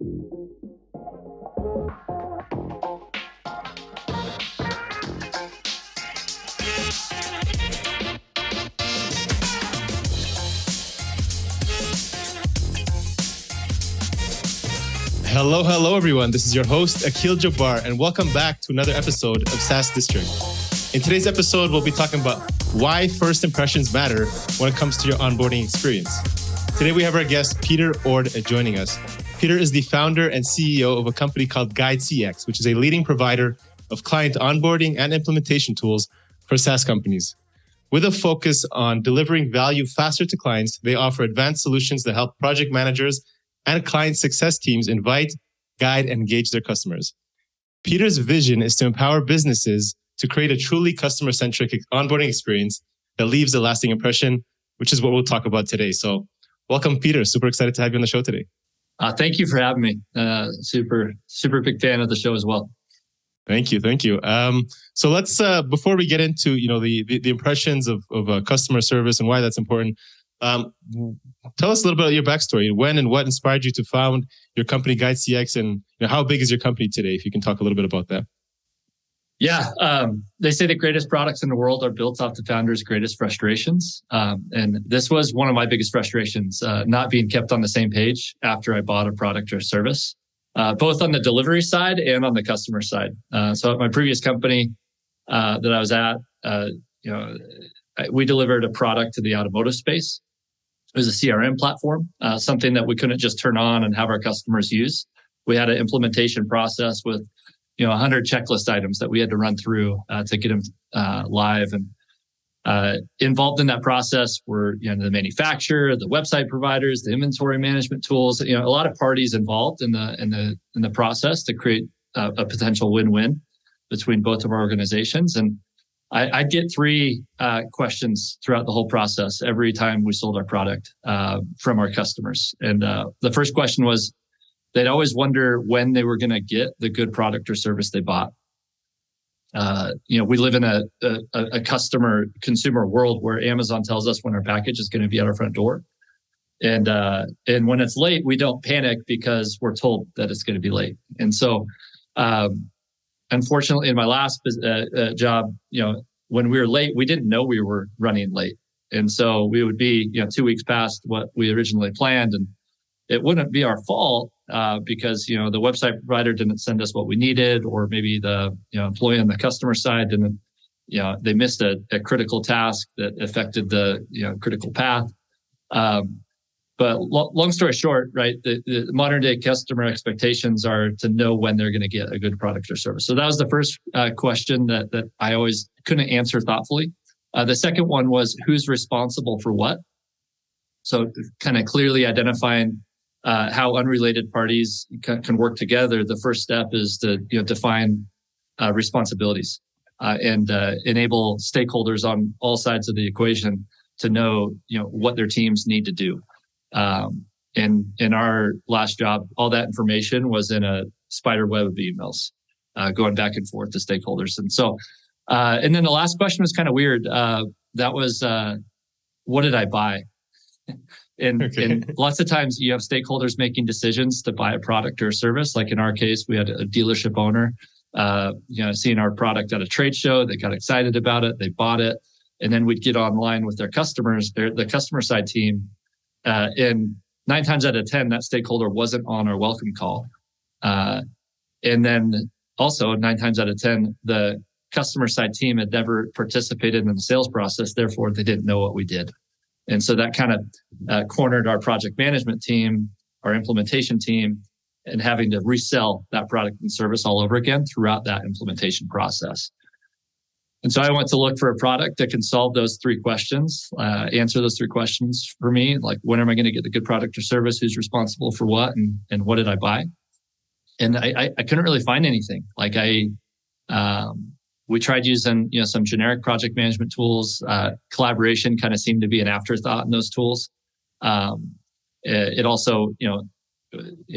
Hello, everyone. This is your host, Akil Jabbar, and welcome back to another episode of SaaS District. In today's episode, we'll be talking about why first impressions matter when it comes to your onboarding experience. Today, we have our guest, Peter Ord, joining us. Peter is the founder and CEO of a company called GuideCX, which is a leading provider of client onboarding and implementation tools for SaaS companies. With a focus on delivering value faster to clients, they offer advanced solutions that help project managers and client success teams invite, guide, and engage their customers. Peter's vision is to empower businesses to create a truly customer-centric onboarding experience that leaves a lasting impression, which is what we'll talk about today. So welcome, Peter. Super excited to have you on the show today. Thank you for having me. Super big fan of the show as well. Thank you. So let's, before we get into, the impressions of customer service and why that's important, tell us a little bit about your backstory. When and what inspired you to found your company, GuideCX, and how big is your company today? If you can talk a little bit about that. Yeah, they say the greatest products in the world are built off the founder's greatest frustrations. And this was one of my biggest frustrations, not being kept on the same page after I bought a product or service, both on the delivery side and on the customer side. So at my previous company that I was at, we delivered a product to the automotive space. It was a CRM platform, something that we couldn't just turn on and have our customers use. We had an implementation process with 100 checklist items that we had to run through to get them live. And involved in that process were the manufacturer, the website providers, the inventory management tools. A lot of parties involved in the process to create a potential win-win between both of our organizations. And I'd get three questions throughout the whole process every time we sold our product from our customers. And the first question was, they'd always wonder when they were going to get the good product or service they bought. We live in a consumer world where Amazon tells us when our package is going to be at our front door. And when it's late, we don't panic because we're told that it's going to be late. And so, unfortunately, in my last job, when we were late, we didn't know we were running late. And so we would be, 2 weeks past what we originally planned. And it wouldn't be our fault because, the website provider didn't send us what we needed, or maybe the employee on the customer side didn't, they missed a critical task that affected the, critical path. But long story short, right, the modern day customer expectations are to know when they're going to get a good product or service. So that was the first question that I always couldn't answer thoughtfully. The second one was, who's responsible for what? So kind of clearly identifying how unrelated parties can work together. The first step is to define responsibilities and enable stakeholders on all sides of the equation to know what their teams need to do. In our last job, all that information was in a spider web of emails, going back and forth to stakeholders. And so, and then the last question was kind of weird. That was, what did I buy? And lots of times you have stakeholders making decisions to buy a product or a service. Like in our case, we had a dealership owner, seeing our product at a trade show. They got excited about it. They bought it. And then we'd get online with their customers, the customer side team. And 9 times out of 10, that stakeholder wasn't on our welcome call. And then also 9 times out of 10, the customer side team had never participated in the sales process. Therefore, they didn't know what we did. And so that kind of cornered our project management team, our implementation team, and having to resell that product and service all over again throughout that implementation process. And so I went to look for a product that can solve those 3 questions, answer those 3 questions for me. Like, when am I going to get the good product or service? Who's responsible for what? And what did I buy? And I couldn't really find anything. Like we tried using, some generic project management tools. Collaboration kind of seemed to be an afterthought in those tools. It also,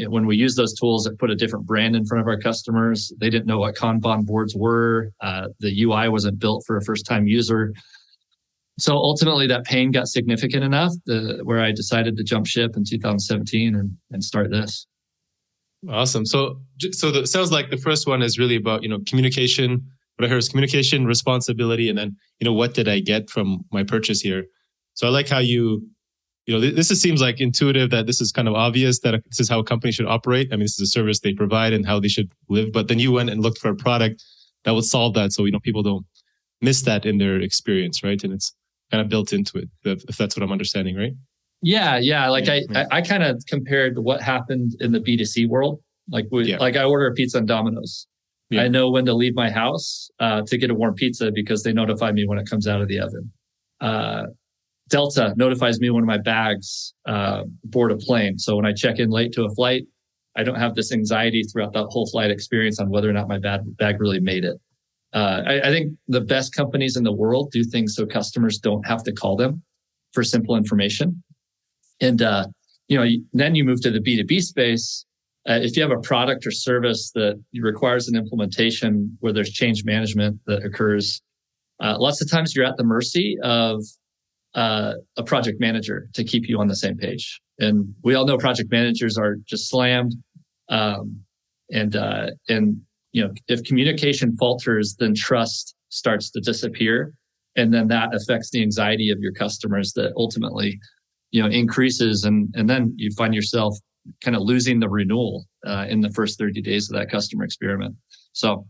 when we use those tools, it put a different brand in front of our customers. They didn't know what Kanban boards were. The UI wasn't built for a first-time user. So ultimately, that pain got significant enough where I decided to jump ship in 2017 and start this. Awesome. So it sounds like the first one is really about, communication. What I heard is communication, responsibility, and then, what did I get from my purchase here? So I like how this seems like intuitive, that this is kind of obvious that this is how a company should operate. I mean, this is a service they provide and how they should live. But then you went and looked for a product that would solve that. So, people don't miss that in their experience, right? And it's kind of built into it, if that's what I'm understanding, right? Yeah. Like I kind of compared what happened in the B2C world. Like I order a pizza on Domino's. Yeah. I know when to leave my house to get a warm pizza because they notify me when it comes out of the oven. Delta notifies me when my bags board a plane. So when I check in late to a flight, I don't have this anxiety throughout the whole flight experience on whether or not my bag really made it. I think the best companies in the world do things so customers don't have to call them for simple information. And, then you move to the B2B space. If you have a product or service that requires an implementation where there's change management that occurs, lots of times you're at the mercy of a project manager to keep you on the same page. And we all know project managers are just slammed. If communication falters, then trust starts to disappear. And then that affects the anxiety of your customers that ultimately increases, and then you find yourself kind of losing the renewal in the first 30 days of that customer experiment. So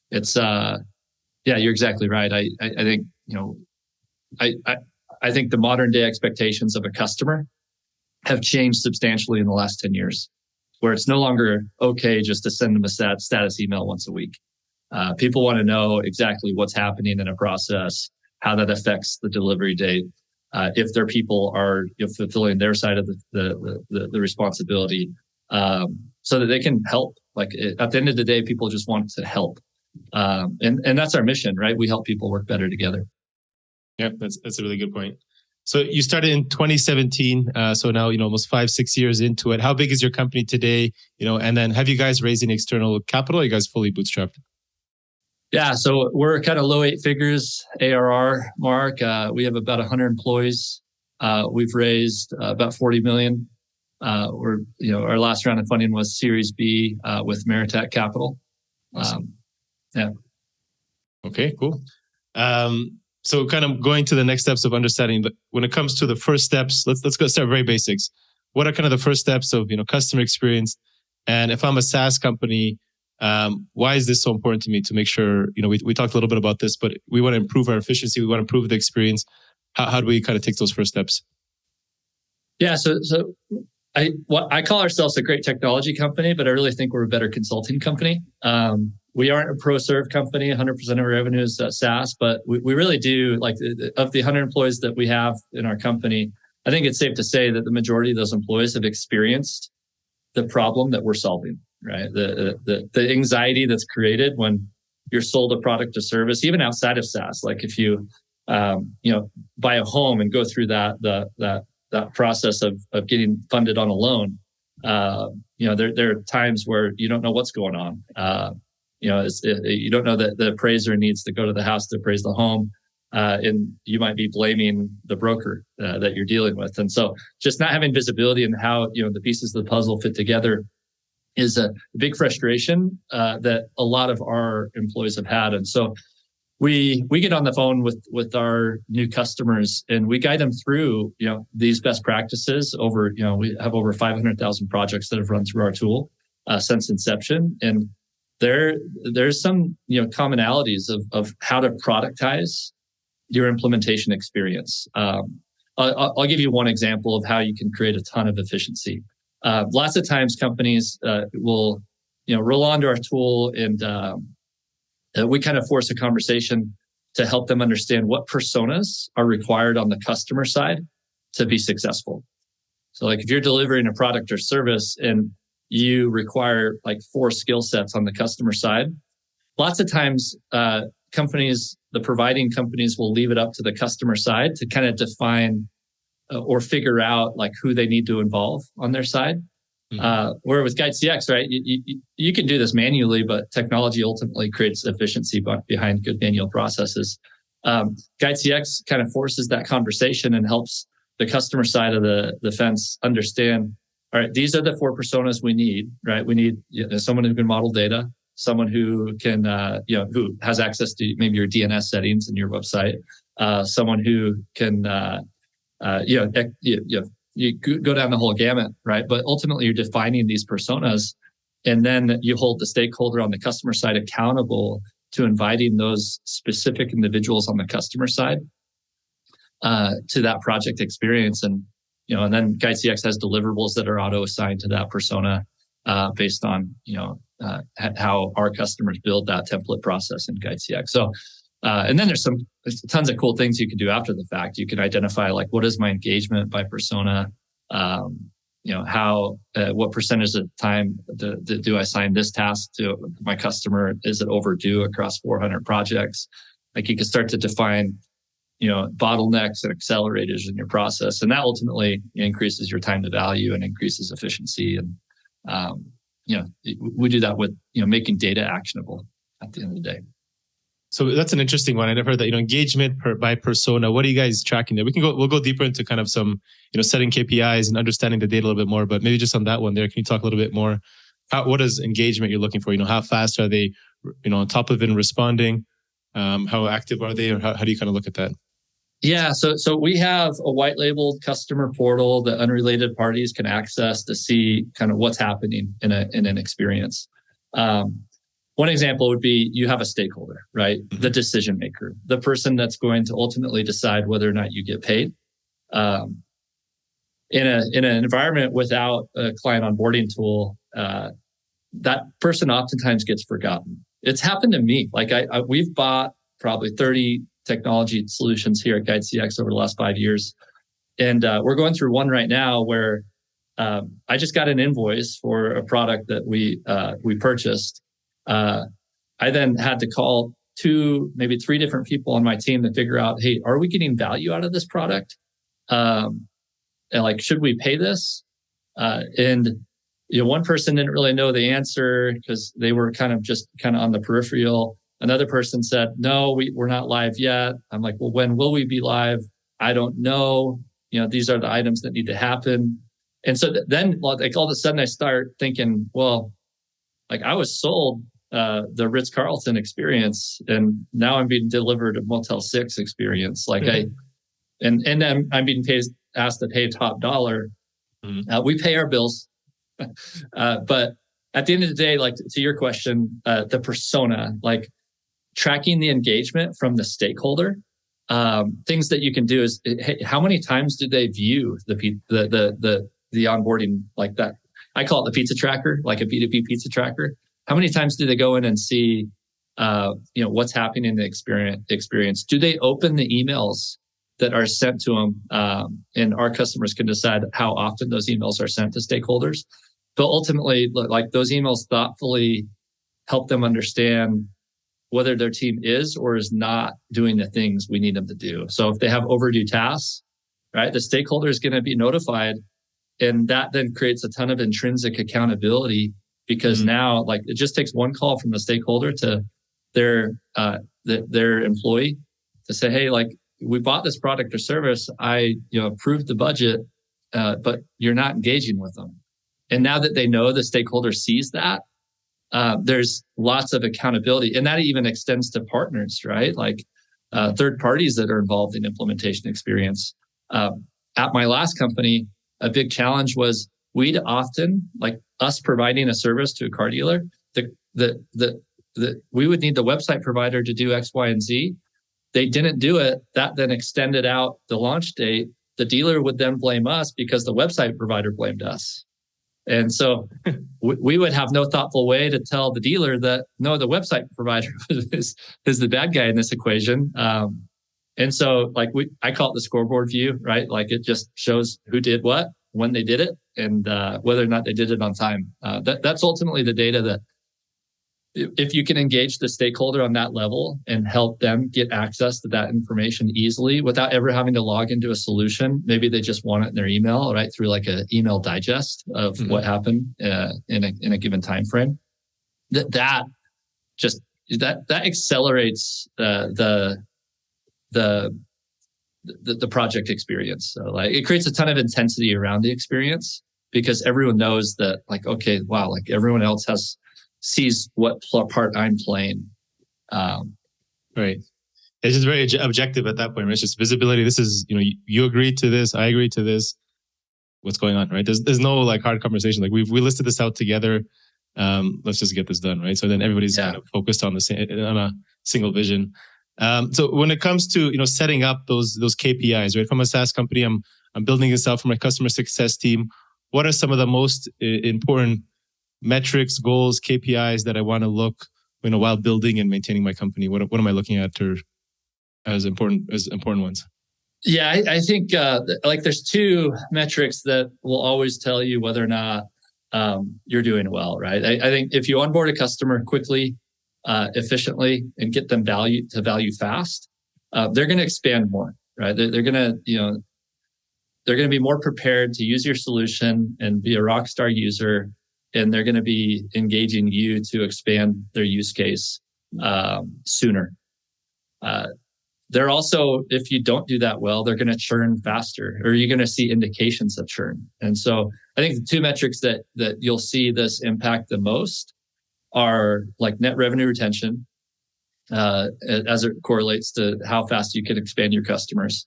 it's you're exactly right. I think I think the modern day expectations of a customer have changed substantially in the last 10 years, where it's no longer okay just to send them a status email once a week. People want to know exactly what's happening in a process, how that affects the delivery date. If their people are fulfilling their side of the responsibility, so that they can help. Like at the end of the day, people just want to help, and that's our mission, right? We help people work better together. Yeah, that's a really good point. So you started in 2017, so now almost 5-6 years into it. How big is your company today? And then have you guys raised any external capital? Or are you guys fully bootstrapped? Yeah, so we're kind of low 8 figures ARR mark. We have about 100 employees. We've raised about 40 million. Our last round of funding was Series B with Meritech Capital. Awesome. Yeah. Okay, cool. So kind of going to the next steps of understanding, but when it comes to the first steps, let's go start very basics. What are kind of the first steps of customer experience? And if I'm a SaaS company, why is this so important to me to make sure, we talked a little bit about this, but we want to improve our efficiency. We want to improve the experience. How do we kind of take those first steps? Yeah. So I call ourselves a great technology company, but I really think we're a better consulting company. We aren't a pro-serve company. 100% of our revenue is SaaS, but we really do, like, of the 100 employees that we have in our company, I think it's safe to say that the majority of those employees have experienced the problem that we're solving, right? The anxiety that's created when you're sold a product or service, even outside of SaaS. Like if you, buy a home and go through that process of getting funded on a loan, there are times where you don't know what's going on. You don't know that the appraiser needs to go to the house to appraise the home. And you might be blaming the broker that you're dealing with. And so just not having visibility in how, the pieces of the puzzle fit together is a big frustration that a lot of our employees have had. And so we get on the phone with our new customers and we guide them through, these best practices over, we have over 500,000 projects that have run through our tool since inception. And there's some, commonalities of how to productize your implementation experience. I'll give you one example of how you can create a ton of efficiency. Lots of times companies will, roll onto our tool and we kind of force a conversation to help them understand what personas are required on the customer side to be successful. So like if you're delivering a product or service and you require like 4 skill sets on the customer side, lots of times the providing companies will leave it up to the customer side to kind of define or figure out like who they need to involve on their side. Mm-hmm. Where with GuideCX, right, you can do this manually, but technology ultimately creates efficiency behind good manual processes. GuideCX kind of forces that conversation and helps the customer side of the fence understand all right, these are the 4 personas we need, right? We need someone who can model data, someone who can, who has access to maybe your DNS settings in your website, someone who can, you go down the whole gamut, right? But ultimately, you're defining these personas, and then you hold the stakeholder on the customer side accountable to inviting those specific individuals on the customer side to that project experience. And then GuideCX has deliverables that are auto-assigned to that persona based on how our customers build that template process in GuideCX. So, and then there's tons of cool things you can do after the fact. You can identify like, what is my engagement by persona? What percentage of the time do I assign this task to my customer? Is it overdue across 400 projects? Like, you can start to define bottlenecks and accelerators in your process. And that ultimately increases your time to value and increases efficiency. And, we do that with, making data actionable at the end of the day. So that's an interesting one. I never heard that, engagement by persona. What are you guys tracking there? We'll go deeper into kind of some, setting KPIs and understanding the data a little bit more, but maybe just on that one there, can you talk a little bit more? What is engagement you're looking for? How fast are they, on top of it and responding? How active are they, or how do you kind of look at that? Yeah, so we have a white labeled customer portal that unrelated parties can access to see kind of what's happening in an experience. One example would be, you have a stakeholder, right? Mm-hmm. The decision maker, the person that's going to ultimately decide whether or not you get paid. In an environment without a client onboarding tool, that person oftentimes gets forgotten. It's happened to me. Like we've bought probably 30 technology solutions here at GuideCX over the last 5 years. And we're going through one right now where I just got an invoice for a product that we purchased. I then had to call 2, maybe 3 different people on my team to figure out, hey, are we getting value out of this product? And like, should we pay this? And one person didn't really know the answer because they were kind of on the peripheral. Another person said, no, we're not live yet. I'm like, well, when will we be live? I don't know. These are the items that need to happen. And so then, like, all of a sudden I start thinking, well, like, I was sold the Ritz-Carlton experience, and now I'm being delivered a Motel 6 experience. Like, and then I'm being asked to pay top dollar. Mm-hmm. We pay our bills, but at the end of the day, like, to your question, the persona, like, tracking the engagement from the stakeholder. Things that you can do is, hey, how many times do they view the onboarding, like that? I call it the pizza tracker, like a B2B pizza tracker. How many times do they go in and see, what's happening in the experience? Do they open the emails that are sent to them? And our customers can decide how often those emails are sent to stakeholders. But ultimately, like, those emails thoughtfully help them understand whether their team is or is not doing the things we need them to do. So if they have overdue tasks, right, the stakeholder is going to be notified. And that then creates a ton of intrinsic accountability, because now, like, it just takes one call from the stakeholder to their employee to say, hey, like, we bought this product or service. I approved the budget, but you're not engaging with them. And now that they know, the stakeholder sees that, there's lots of accountability. And that even extends to partners, right? Like third parties that are involved in implementation experience. At my last company, a big challenge was we'd often, like us providing a service to a car dealer, we would need the website provider to do X, Y, and Z. They didn't do it. That then extended out the launch date. The dealer would then blame us because the website provider blamed us. And so we would have no thoughtful way to tell the dealer that, no, the website provider is the bad guy in this equation. And so, like, I call it the scoreboard view, right? Like, it just shows who did what, when they did it, and whether or not they did it on time. That's ultimately the data that, if you can engage the stakeholder on that level and help them get access to that information easily without ever having to log into a solution, maybe they just want it in their email, right, through like an email digest of what happened in a given time frame. That accelerates the project experience. So, like, it creates a ton of intensity around the experience. because everyone knows that, like, okay, wow, like everyone else sees what part I'm playing. Right. It's just very objective at that point, right? It's just visibility. This is, you agreed to this, I agree to this. What's going on, right? There's no like hard conversation. Like we listed this out together. Let's just get this done, right? So then everybody's kind of focused on a single vision. So when it comes to setting up those KPIs, right? From a SaaS company, I'm building this out for my customer success team. What are some of the most important metrics, goals, KPIs that I want to look while building and maintaining my company? What am I looking at as important ones? Yeah, I think like there's two metrics that will always tell you whether or not you're doing well, right? I think if you onboard a customer quickly, efficiently, and get them value fast, they're going to expand more, right? They're going to they're going to be more prepared to use your solution and be a rock star user, and they're going to be engaging you to expand their use case sooner. They're also, if you don't do that well, they're going to churn faster, or you're going to see indications of churn. And so I think the two metrics that you'll see this impact the most are like net revenue retention, as it correlates to how fast you can expand your customers,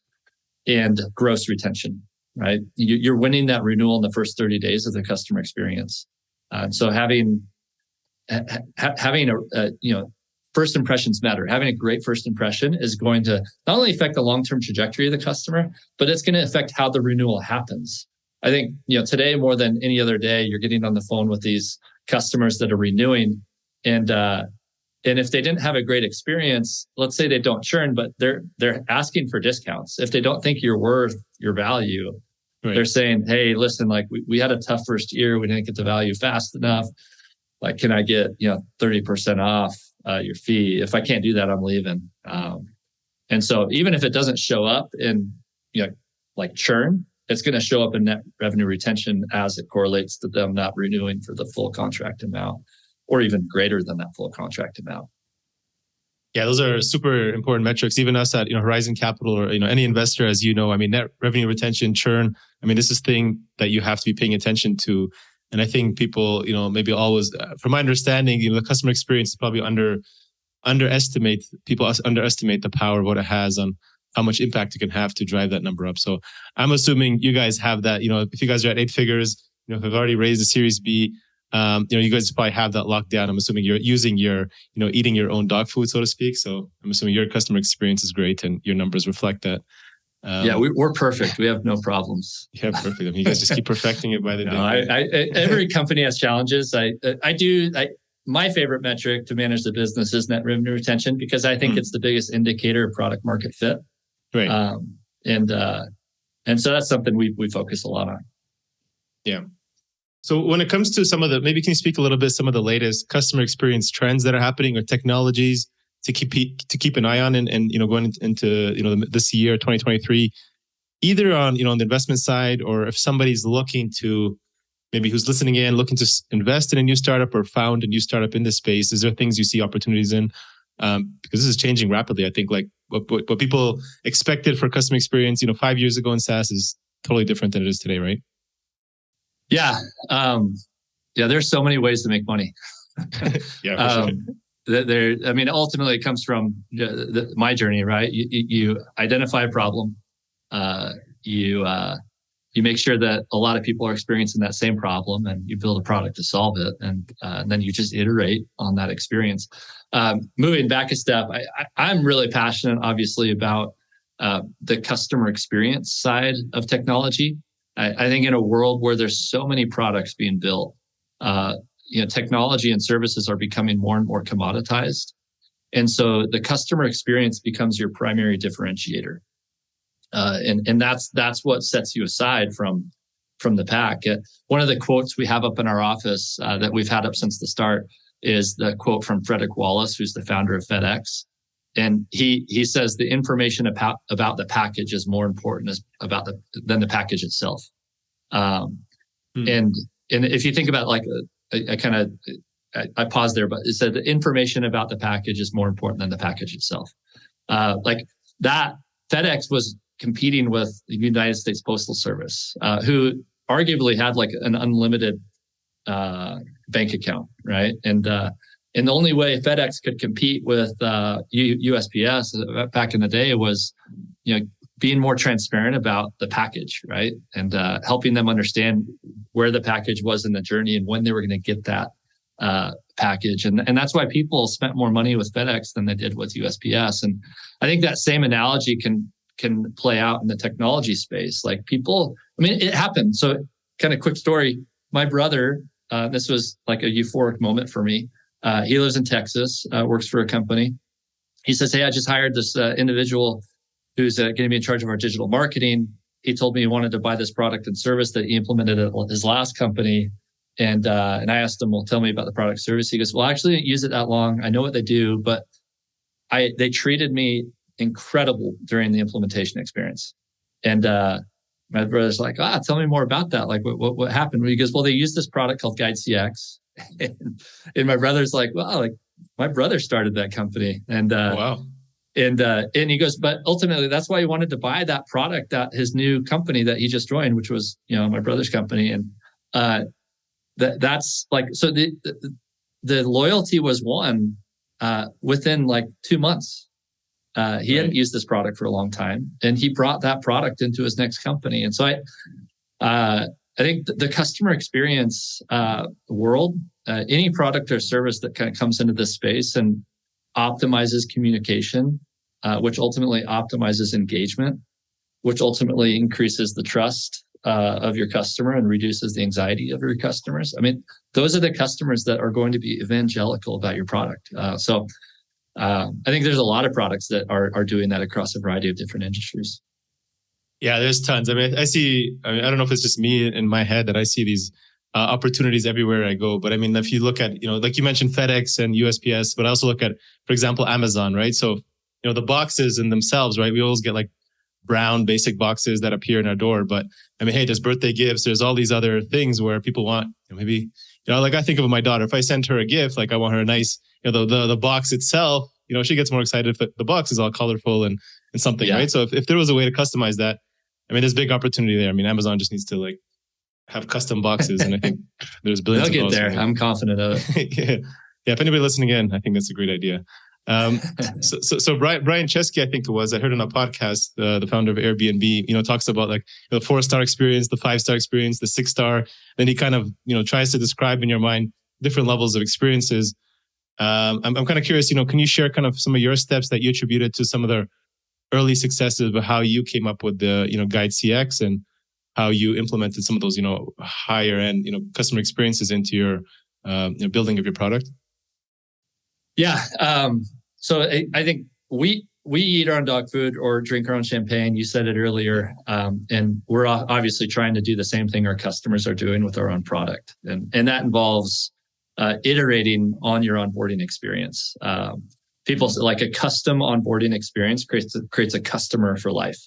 and gross retention, right? You're winning that renewal in the first 30 days of the customer experience. So having a first impressions matter. Having a great first impression is going to not only affect the long-term trajectory of the customer, but it's going to affect how the renewal happens. I think, today more than any other day, you're getting on the phone with these customers that are renewing, and if they didn't have a great experience, let's say they don't churn, but they're asking for discounts. If they don't think you're worth your value, right, they're saying, "Hey, listen, like we had a tough first year. We didn't get the value fast enough. Like, can I get 30% off your fee? If I can't do that, I'm leaving." And so even if it doesn't show up in like churn, it's going to show up in net revenue retention as it correlates to them not renewing for the full contract amount, or even greater than that full contract amount. Yeah, those are super important metrics. Even us at Horizon Capital, or any investor, as you know, I mean, net revenue retention, churn. I mean, this is thing that you have to be paying attention to. And I think people, maybe always, from my understanding, the customer experience probably underestimate the power of what it has on how much impact it can have to drive that number up. So I'm assuming you guys have that. If you guys are at 8 figures, have already raised a Series B, you guys probably have that locked down. I'm assuming you're using eating your own dog food, so to speak. So I'm assuming your customer experience is great and your numbers reflect that. Yeah, we're perfect. We have no problems. Yeah, perfect. I mean, you guys just keep perfecting it by the day. Every company has challenges. My favorite metric to manage the business is net revenue retention, because I think it's the biggest indicator of product market fit. Right. And so that's something we focus a lot on. Yeah. So when it comes to maybe can you speak a little bit some of the latest customer experience trends that are happening, or technologies to keep an eye on, and going into this year 2023, either on the investment side, or if somebody's looking to, maybe who's listening in, looking to invest in a new startup or found a new startup in this space, is there things you see opportunities in? Because this is changing rapidly. I think like what people expected for customer experience 5 years ago in SaaS is totally different than it is today, right? Yeah. There's so many ways to make money. Yeah, for sure. Ultimately it comes from my journey, right? You identify a problem, you make sure that a lot of people are experiencing that same problem, and you build a product to solve it, and then you just iterate on that experience. Moving back a step, I'm really passionate, obviously, about the customer experience side of technology. I think in a world where there's so many products being built, technology and services are becoming more and more commoditized. And so the customer experience becomes your primary differentiator. And that's what sets you aside from the pack. One of the quotes we have up in our office that we've had up since the start is the quote from Frederick Wallace, who's the founder of FedEx. And he says the information about the package is more important than the package itself. And if you think about like I paused there, but it said the information about the package is more important than the package itself. Like that, FedEx was competing with the United States Postal Service, who arguably had like an unlimited bank account, right? And the only way FedEx could compete with USPS back in the day was, being more transparent about the package, right? And helping them understand where the package was in the journey and when they were going to get that package. And that's why people spent more money with FedEx than they did with USPS. And I think that same analogy can play out in the technology space. Like people, it happened. So kind of quick story. My brother, this was like a euphoric moment for me. He lives in Texas, works for a company. He says, "Hey, I just hired this individual who's going to be in charge of our digital marketing. He told me he wanted to buy this product and service that he implemented at his last company." And I asked him, "Well, tell me about the product service." He goes, "Well, I actually didn't use it that long. I know what they do, but they treated me incredible during the implementation experience." And my brother's like, "Tell me more about that. Like, what happened?" He goes, "Well, they used this product called GuideCX." And my brother's like, "Well, like my brother started that company." And wow. And he goes, "But ultimately, that's why he wanted to buy that product at his new company that he just joined, which was, my brother's company." And that's like, so the loyalty was won within like 2 months. He hadn't used this product for a long time, and he brought that product into his next company. And so I think the customer experience world, any product or service that kind of comes into this space and optimizes communication, which ultimately optimizes engagement, which ultimately increases the trust of your customer and reduces the anxiety of your customers. Those are the customers that are going to be evangelical about your product. So I think there's a lot of products that are doing that across a variety of different industries. Yeah, there's tons. I see, I don't know if it's just me in my head that I see these opportunities everywhere I go. But if you look at, like you mentioned FedEx and USPS, but I also look at, for example, Amazon, right? So, the boxes in themselves, right? We always get like brown basic boxes that appear in our door. But hey, there's birthday gifts. There's all these other things where people want, maybe, like I think of my daughter, if I send her a gift, like I want her a nice, the box itself, she gets more excited if the box is all colorful and something, right? So if there was a way to customize that, there's big opportunity there. Amazon just needs to like have custom boxes, and I think there's billions. They'll get there. I'm confident of it. Yeah. If anybody listening in, I think that's a great idea. So Brian Chesky, I think it was, I heard on a podcast, the founder of Airbnb, talks about like the 4-star experience, the 5-star experience, the 6-star. Then he kind of, tries to describe in your mind different levels of experiences. I'm kind of curious, can you share kind of some of your steps that you attributed to some of the early successes, but how you came up with the, GuideCX and how you implemented some of those, higher end, customer experiences into your building of your product? Yeah. So I think we eat our own dog food or drink our own champagne. You said it earlier. And we're obviously trying to do the same thing our customers are doing with our own product. And that involves iterating on your onboarding experience. People say like a custom onboarding experience creates a customer for life.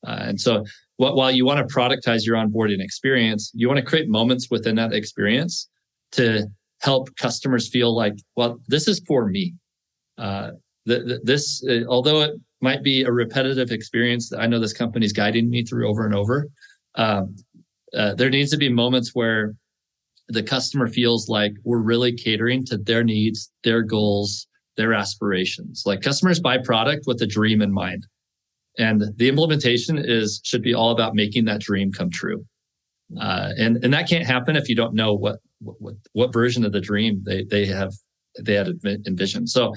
And so while you want to productize your onboarding experience, you want to create moments within that experience to help customers feel like, well, this is for me. This, although it might be a repetitive experience that I know this company's guiding me through over and over, there needs to be moments where the customer feels like we're really catering to their needs, their goals, their aspirations. Like customers buy product with a dream in mind. And the implementation should be all about making that dream come true. And that can't happen if you don't know what version of the dream they had envisioned. So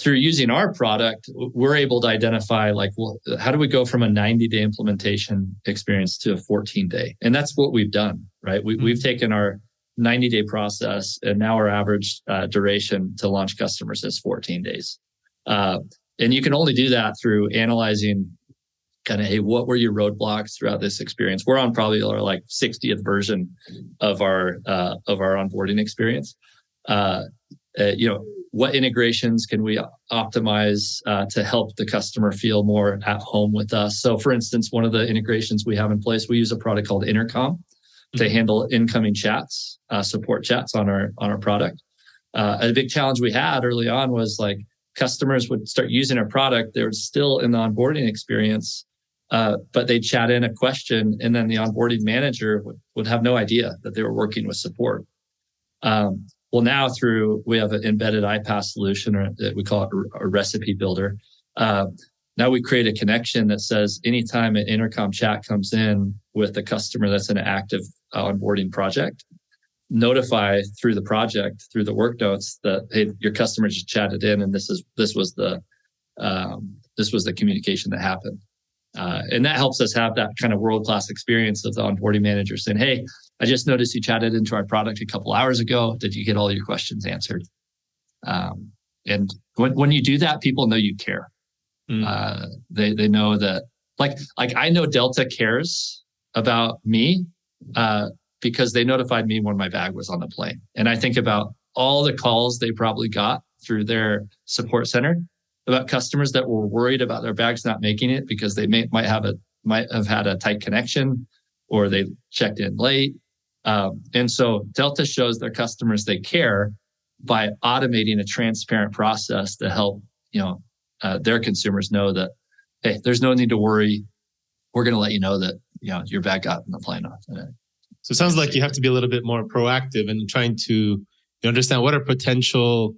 through using our product, we're able to identify like, well, how do we go from a 90-day implementation experience to a 14-day? And that's what we've done, right? We've taken our 90-day process, and now our average duration to launch customers is 14 days. And you can only do that through analyzing kind of, hey, what were your roadblocks throughout this experience? We're on probably our like 60th version of our onboarding experience. What integrations can we optimize to help the customer feel more at home with us? So, for instance, one of the integrations we have in place, we use a product called Intercom to handle incoming chats, support chats on our product. A big challenge we had early on was like customers would start using our product. They were still in the onboarding experience. but they'd chat in a question, and then the onboarding manager would have no idea that they were working with support. Well, now we have an embedded iPaaS solution, or we call it a recipe builder. Now we create a connection that says anytime an intercom chat comes in with a customer that's in an active onboarding project, notify through the project, through the work notes, that, hey, your customer just chatted in, and this was the communication that happened. And that helps us have that kind of world-class experience of the onboarding manager saying, hey, I just noticed you chatted into our product a couple hours ago. Did you get all your questions answered? And when you do that, people know you care. They know that, like I know Delta cares about me because they notified me when my bag was on the plane. And I think about all the calls they probably got through their support center about customers that were worried about their bags not making it because they might have had a tight connection, or they checked in late. And so Delta shows their customers they care by automating a transparent process to help their consumers know that, hey, there's no need to worry. We're going to let you know that your bag got in the plane. So it sounds like you have to be a little bit more proactive in trying to understand what are potential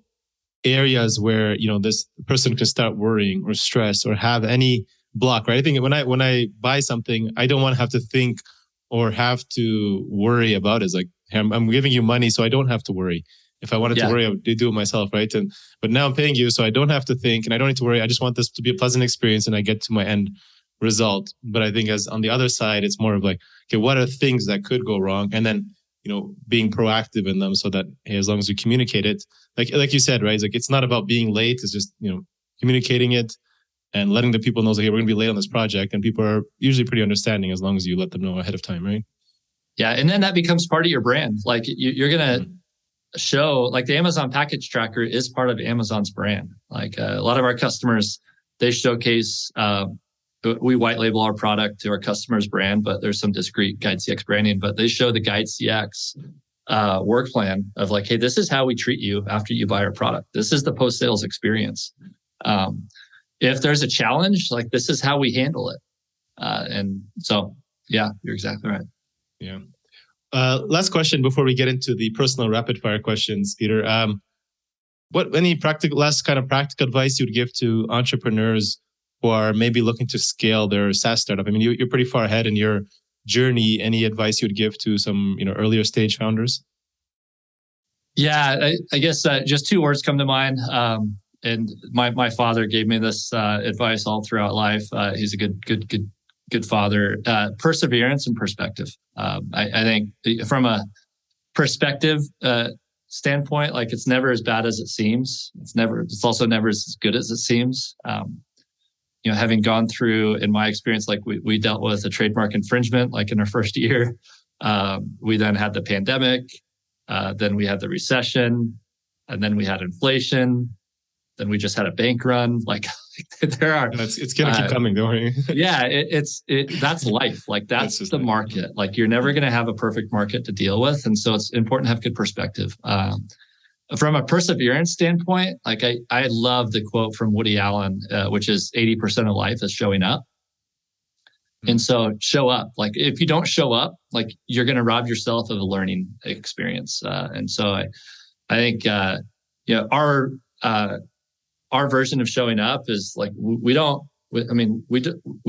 areas where this person can start worrying or stress or have any block, right? I think when I buy something, I don't want to have to think or have to worry about it. It's like, hey, I'm giving you money, so I don't have to worry. If I wanted to worry, I would do it myself, right? But now I'm paying you, so I don't have to think and I don't need to worry. I just want this to be a pleasant experience, and I get to my end result. But I think as on the other side, it's more of like, okay, what are things that could go wrong? And then being proactive in them so that, hey, as long as we communicate it, like you said, right? It's not about being late. It's just, communicating it and letting the people know that, hey, we're going to be late on this project. And people are usually pretty understanding as long as you let them know ahead of time, right? Yeah. And then that becomes part of your brand. Like you're going to show, like the Amazon package tracker is part of Amazon's brand. Like a lot of our customers, they showcase, we white label our product to our customer's brand, but there's some discrete GuideCX branding, but they show the GuideCX work plan of like, hey, this is how we treat you after you buy our product. This is the post-sales experience. If there's a challenge, like this is how we handle it. And so, yeah, you're exactly right. Yeah. Last question before we get into the personal rapid fire questions, Peter. Any last kind of practical advice you'd give to entrepreneurs who are maybe looking to scale their SaaS startup? I mean, you're pretty far ahead in your journey. Any advice you'd give to some earlier stage founders? Yeah, I guess just two words come to mind. And my father gave me this advice all throughout life. He's a good father. Perseverance and perspective. I think from a perspective standpoint, like it's never as bad as it seems. It's also never as good as it seems. Having gone through, in my experience, like we dealt with a trademark infringement, like in our first year. We then had the pandemic, then we had the recession, and then we had inflation. Then we just had a bank run. Like there are, it's going to keep coming, don't worry. Yeah, that's life. Like that's the market. Like you're never going to have a perfect market to deal with, and so it's important to have good perspective. From a perseverance standpoint, like I love the quote from Woody Allen, which is 80% of life is showing up. And so show up. Like if you don't show up, like you're going to rob yourself of a learning experience. And so I think our version of showing up is like we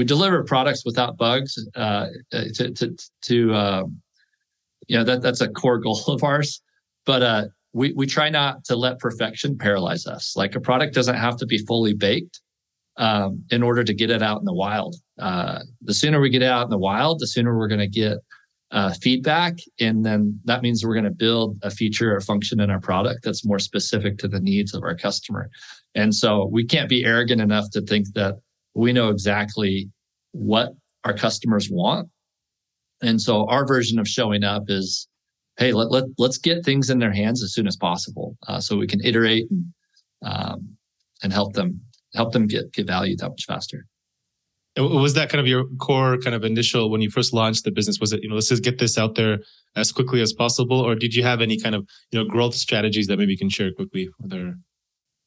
deliver products without bugs. That's a core goal of ours. But we try not to let perfection paralyze us. Like a product doesn't have to be fully baked in order to get it out in the wild. The sooner we get it out in the wild, the sooner we're going to get feedback. And then that means we're going to build a feature or function in our product that's more specific to the needs of our customer. And so we can't be arrogant enough to think that we know exactly what our customers want. And so our version of showing up is, hey, let's get things in their hands as soon as possible, so we can iterate and help them get value that much faster. Was that kind of your core kind of initial when you first launched the business? Was it let's just get this out there as quickly as possible, or did you have any kind of growth strategies that maybe you can share quickly with our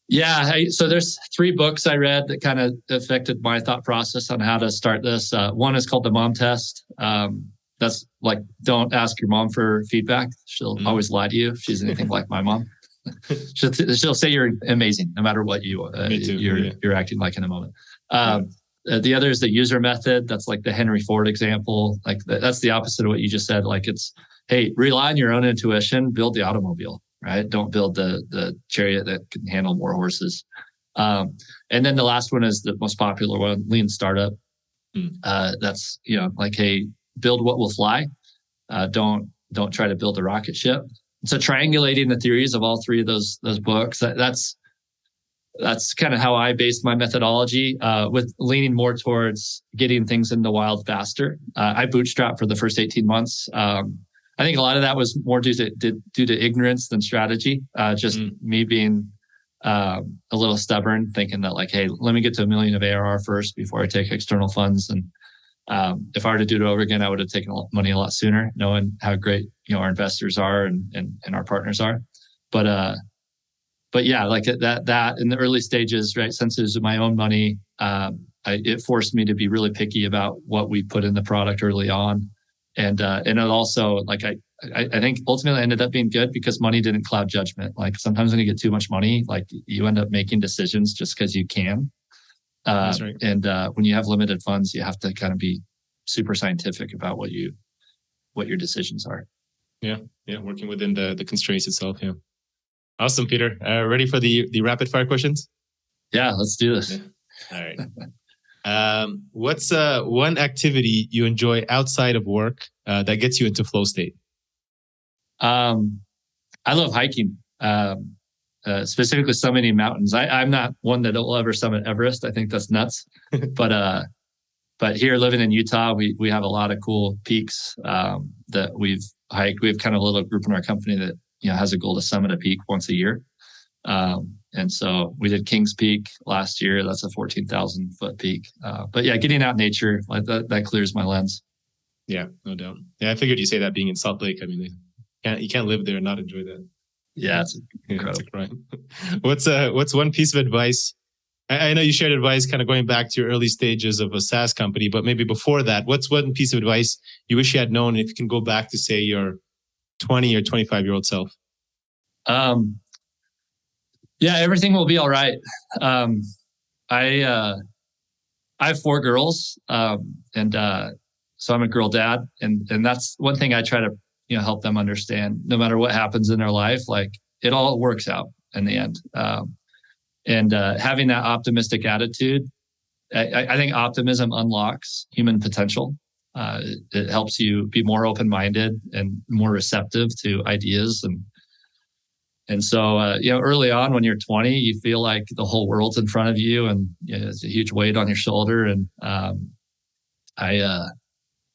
Yeah. So there's 3 books I read that kind of affected my thought process on how to start this. One is called The Mom Test. That's like, don't ask your mom for feedback. She'll always lie to you if she's anything like my mom. She'll say you're amazing no matter what you're acting like in a moment. The other is the user method. That's like the Henry Ford example. Like that's the opposite of what you just said. Like it's, hey, rely on your own intuition, build the automobile, right? Don't build the chariot that can handle more horses. And then the last one is the most popular one, lean startup. That's, like, hey, build what will fly. Don't try to build a rocket ship. So triangulating the theories of all 3 of those books, that's kind of how I based my methodology, with leaning more towards getting things in the wild faster. I bootstrapped for the first 18 months. I think a lot of that was more due to ignorance than strategy. Me being a little stubborn, thinking that like, hey, let me get to $1 million of ARR first before I take external funds. And if I were to do it over again, I would have taken money a lot sooner, knowing how great our investors are and our partners are. But yeah, like that in the early stages, right? Since it was my own money, it forced me to be really picky about what we put in the product early on, and it also, like, I think ultimately ended up being good because money didn't cloud judgment. Like sometimes when you get too much money, like you end up making decisions just because you can. That's right. And when you have limited funds, you have to kind of be super scientific about what your decisions are. Yeah, working within the constraints itself. Yeah. Awesome, Peter. Ready for the rapid fire questions? Yeah, let's do this. Yeah. All right. What's one activity you enjoy outside of work that gets you into flow state? I love hiking, specifically summiting mountains. I'm not one that will ever summit Everest. I think that's nuts. But here, living in Utah, we have a lot of cool peaks that we've hiked. We have kind of a little group in our company that has a goal to summit a peak once a year. And so we did Kings Peak last year. That's a 14,000 foot peak. But yeah, getting out in nature, like that clears my lens. Yeah, no doubt. Yeah, I figured you say that being in Salt Lake. I mean, you can't live there and not enjoy that. Yeah, it's incredible. Right. What's one piece of advice? I know you shared advice kind of going back to your early stages of a SaaS company, but maybe before that, what's one piece of advice you wish you had known if you can go back to, say, your 20 or 25-year-old self? Yeah, everything will be all right. I have 4 girls, and so I'm a girl dad, and that's one thing I try to help them understand. No matter what happens in their life, like it all works out in the end. And having that optimistic attitude, I think optimism unlocks human potential. It helps you be more open-minded and more receptive to ideas. And so, early on when you're 20, you feel like the whole world's in front of you and it's a huge weight on your shoulder. And I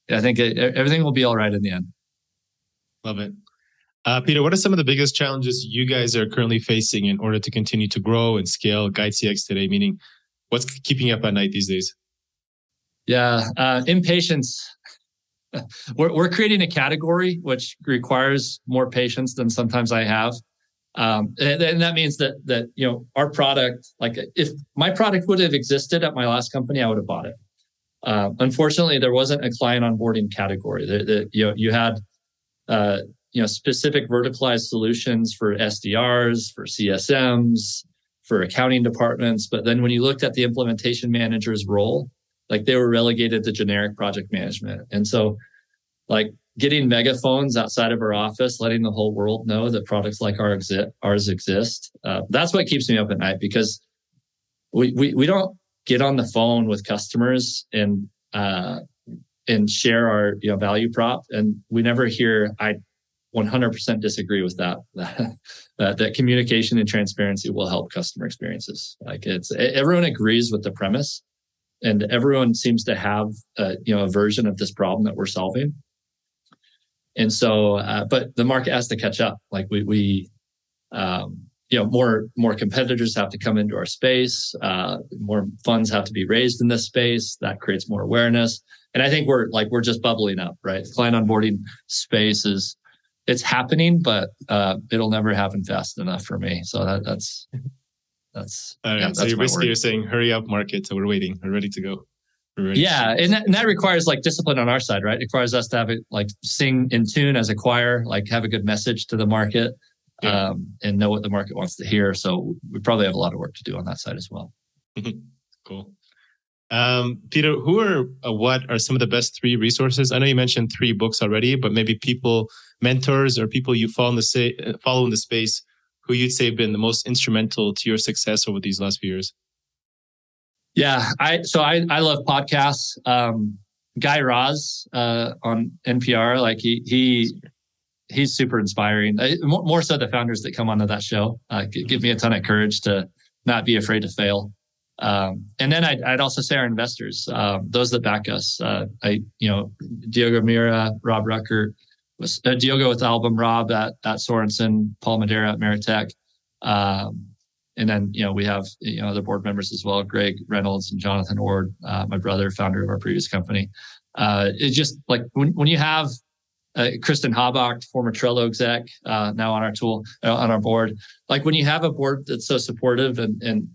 think everything will be all right in the end. Love it. Peter, what are some of the biggest challenges you guys are currently facing in order to continue to grow and scale GuideCX today? Meaning, what's keeping you up at night these days? Yeah, impatience. We're creating a category which requires more patience than sometimes I have. And that means that our product, like if my product would have existed at my last company, I would have bought it. Unfortunately, there wasn't a client onboarding category. You had specific verticalized solutions for SDRs, for CSMs, for accounting departments. But then when you looked at the implementation manager's role, like they were relegated to generic project management. And so like getting megaphones outside of our office, letting the whole world know that products like ours exist. That's what keeps me up at night, because we don't get on the phone with customers and share our value prop, and we never hear, I 100% disagree with that. That communication and transparency will help customer experiences. Like everyone agrees with the premise, and everyone seems to have a version of this problem that we're solving. And so, but the market has to catch up. Like more competitors have to come into our space. More funds have to be raised in this space. That creates more awareness. And I think we're just bubbling up, right? The client onboarding space it's happening, but it'll never happen fast enough for me. So that's That's all right. So you're saying, hurry up, market. So we're waiting. We're ready to go. Yeah, and that requires like discipline on our side, right? It requires us to have it like sing in tune as a choir, like have a good message to the market, and know what the market wants to hear. So we probably have a lot of work to do on that side as well. Cool. Peter, what are some of the best 3 resources? I know you mentioned 3 books already, but maybe mentors or people you follow in the space who you'd say have been the most instrumental to your success over these last few years. Yeah, I love podcasts. Guy Raz on NPR, like he's super inspiring. More so the founders that come onto that show give me a ton of courage to not be afraid to fail. And then I'd also say our investors, those that back us. Diogo Mira, Rob Ruckert, Diogo with Album, Rob at Sorensen, Paul Madera at Meritech. And then, we have, other board members as well, Greg Reynolds and Jonathan Ord, my brother, founder of our previous company. It's just like when you have Kristen Habach, former Trello exec, now on our board, like when you have a board that's so supportive and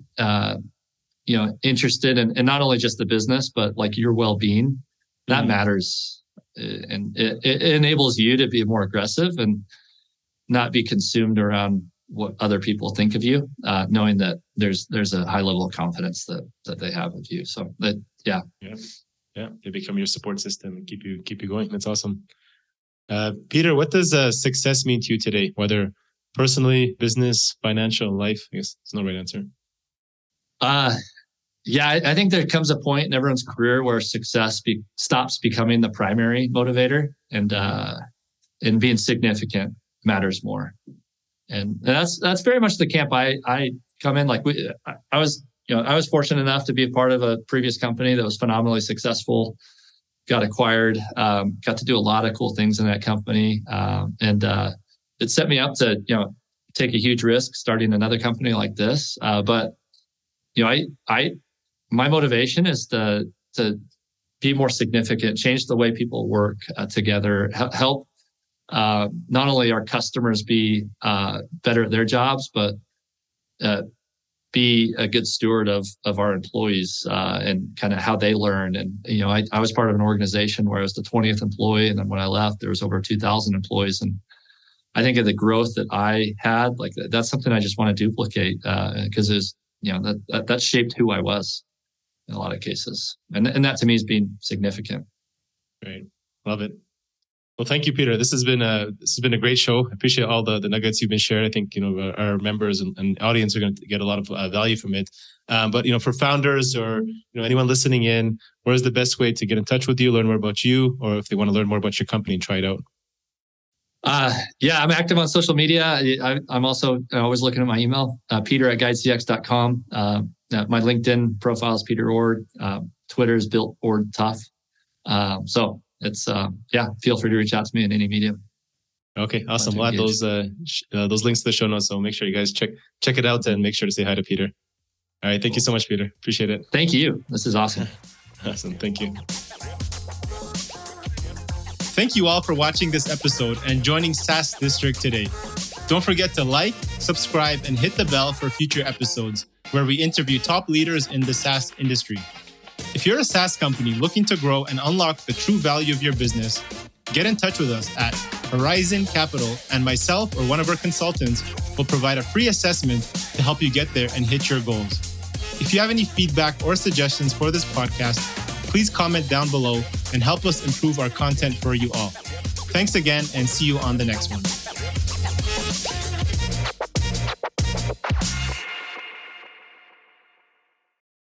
interested in not only just the business, but like your well-being, that matters. And it enables you to be more aggressive and not be consumed around what other people think of you, knowing that there's a high level of confidence that they have of you. So that, yeah, they become your support system and keep you going. That's awesome. Peter, what does success mean to you today? Whether personally, business, financial, life? I guess there's no right answer. I think there comes a point in everyone's career where success stops becoming the primary motivator, and being significant matters more. And that's very much the camp I come in. Like I was fortunate enough to be a part of a previous company that was phenomenally successful, got acquired, got to do a lot of cool things in that company. And it set me up to, take a huge risk starting another company like this. But my motivation is to be more significant, change the way people work together, help not only our customers be better at their jobs, but be a good steward of our employees and kind of how they learn. And, I was part of an organization where I was the 20th employee. And then when I left, there was over 2,000 employees. And I think of the growth that I had, like that's something I just want to duplicate because that shaped who I was in a lot of cases. And that to me is being significant. Great. Love it. Well, thank you, Peter. This has been a great show. I appreciate all the nuggets you've been sharing. I think our members and audience are going to get a lot of value from it. But for founders or anyone listening in, what is the best way to get in touch with you, learn more about you, or if they want to learn more about your company and try it out? I'm active on social media. I'm also always looking at my email, peter@guidecx.com. My LinkedIn profile is Peter Ord. Twitter is Built Ord Tough. So it's feel free to reach out to me in any medium. Okay, awesome. We'll add those links to the show notes. So make sure you guys check it out and make sure to say hi to Peter. All right, thank you so much, Peter. Appreciate it. Thank you. This is awesome. Awesome. Thank you. Thank you all for watching this episode and joining SaaS District today. Don't forget to like, subscribe, and hit the bell for future episodes where we interview top leaders in the SaaS industry. If you're a SaaS company looking to grow and unlock the true value of your business, get in touch with us at Horizon Capital, and myself or one of our consultants will provide a free assessment to help you get there and hit your goals. If you have any feedback or suggestions for this podcast, please comment down below and help us improve our content for you all. Thanks again and see you on the next one.